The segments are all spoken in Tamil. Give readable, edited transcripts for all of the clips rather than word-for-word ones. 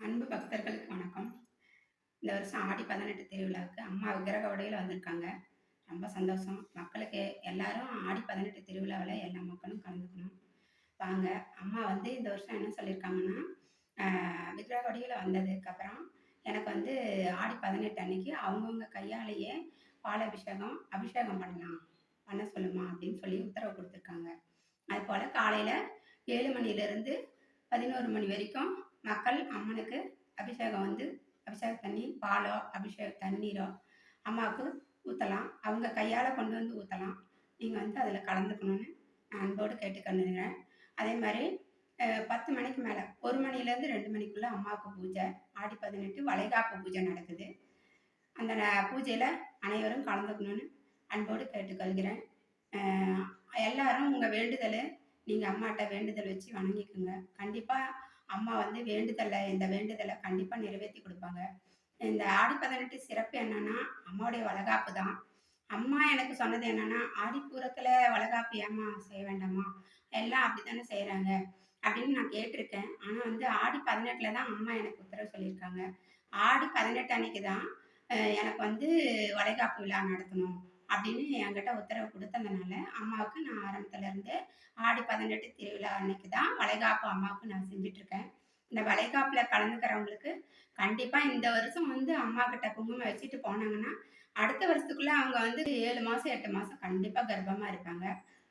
அன்பு பக்தர்களுக்கு வணக்கம். இந்த வருஷம் ஆடி 18 திருவிழாவுக்கு அம்மா விக்கிரக உடையில வந்திருக்காங்க. ரொம்ப சந்தோஷம். மக்களுக்கு எல்லாரும் ஆடி 18 திருவிழாவுல எல்லா மக்களும் கலந்துக்கணும். வாங்க. அம்மா வந்து இந்த வருஷம் என்ன சொல்லியிருக்காங்கன்னா, விக்கிரக உடையில வந்ததுக்கப்புறம் எனக்கு வந்து ஆடி 18 அன்னைக்கு அவங்கவங்க கையாலேயே பால் அபிஷேகம், அபிஷேகம் பண்ண சொல்லுமா அப்படின்னு சொல்லி உத்தரவு குடுத்துருக்காங்க. அதுபோல காலையில 7 மணியிலிருந்து 11 மணி வரைக்கும் மக்கள் அம்மனுக்கு அபிஷேக தண்ணி, பாலோ, அபிஷேக தண்ணீரோ அம்மாவுக்கு ஊத்தலாம். அவங்க கையால கொண்டு வந்து ஊத்தலாம். நீங்க வந்து அதில கலந்துக்கணும்னு நான் அன்போடு கேட்டுக்கொள்கிறேன். அதே மாரி 10 மணிக்கு மேல 1 மணிலேருந்து 2 மணிக்குள்ள அம்மாவுக்கு பூஜை. ஆடி 18 வளைகாப்பு பூஜை நடக்குது. அந்த பூஜையில அனைவரும் கலந்துக்கணும்னு அன்போடு கேட்டுக்கொள்கிறேன். அ எல்லாரும் உங்க நீங்க அம்மாட்ட வேண்டுதல் வச்சு வணங்கிக்குங்க. கண்டிப்பா அம்மா வந்து இந்த வேண்டுதல கண்டிப்பா நிறைவேத்தி குடுப்பாங்க. இந்த ஆடி 18 சிறப்பு என்னன்னா, அம்மாவுடைய வளகாப்பு தான். அம்மா எனக்கு சொன்னது என்னன்னா, "ஆடிப்பூரத்துல வளகாப்பு ஏம்மா செய்ய வேண்டாமா? எல்லாம் அப்படித்தானே செய்றாங்க." அப்படின்னு நான் கேட்டுருக்கேன். ஆனா வந்து ஆடி 18ல தான் அம்மா எனக்கு உத்தரவு சொல்லியிருக்காங்க. ஆடி 18 அன்னைக்கு தான் எனக்கு வந்து வளைகாப்பு விழா நடத்தணும் அப்படின்னு என்கிட்ட உத்தரவு குடுத்ததுனால, அம்மாவுக்கு நான் ஆரம்பத்துல இருந்தே ஆடி 18 திருவிழா அன்னைக்கு தான் வளைகாப்பு அம்மாவுக்கு நான் செஞ்சுட்டுருக்கேன். இந்த வளைகாப்புல கலந்துக்கிறவங்களுக்கு கண்டிப்பா இந்த வருஷம் வந்து அம்மாகிட்ட குங்குமம் வச்சுட்டு போனாங்கன்னா, அடுத்த வருஷத்துக்குள்ள அவங்க வந்து 7 மாசம், 8 மாசம் கண்டிப்பா கர்ப்பமா இருப்பாங்க.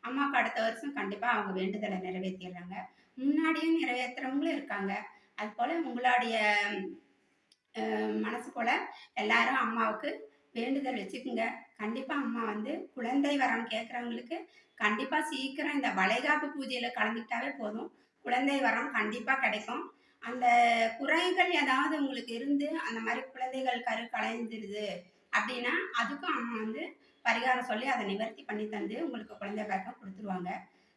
அம்மாவுக்கு அடுத்த வருஷம் கண்டிப்பா அவங்க வேண்டுதல நிறைவேத்திர்றாங்க. முன்னாடியும் நிறைவேத்துறவங்களும் இருக்காங்க. அதுபோல உங்களுடைய மனசு போல எல்லாரும் அம்மாவுக்கு வேண்டுதல் வச்சுக்குங்க. கண்டிப்பா அம்மா வந்து குழந்தை வரம் கேட்கிறவங்களுக்கு கண்டிப்பா சீக்கிரம் இந்த வளைகாப்பு பூஜையில கலந்துக்கிட்டாவே போதும். குழந்தை வரம் கண்டிப்பா கிடைக்கும். அந்த குறைகள் ஏதாவது உங்களுக்கு இருந்து அந்த மாரி குழந்தைகள் கரு கலைஞ்சிருது அப்படின்னா, அதுக்கும் அம்மா வந்து பரிகாரம் சொல்லி அத நிவர்த்தி பண்ணி தந்து உங்களுக்கு குழந்தை பாக்கியம் குடுத்துருவாங்க.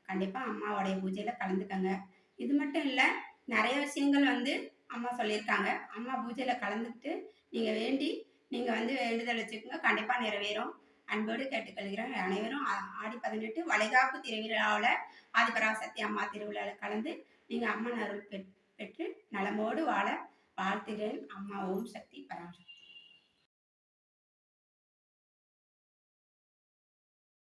கண்டிப்பா அம்மாவோடைய பூஜையில கலந்துக்கங்க. இது மட்டும் இல்ல, நெறைய விஷயங்கள் வந்து அம்மா சொல்லியிருக்காங்க. அம்மா பூஜையில கலந்துக்கிட்டு, நீங்க வேண்டி, நீங்க வந்து வேண்டுதல் வச்சுக்கோங்க. கண்டிப்பா நிறைவேறும். அன்போடு கேட்டுக்கொள்கிறேன். அனைவரும் ஆடி 18 வளைகாப்பு திருவிழாவுல ஆதிபராசக்தி அம்மா திருவிழால கலந்து, நீங்க அம்மன் அருள் பெற்று நலமோடு வாழ வாழ்த்துகிறேன். அம்மா ஓம் சக்தி பராசக்தி.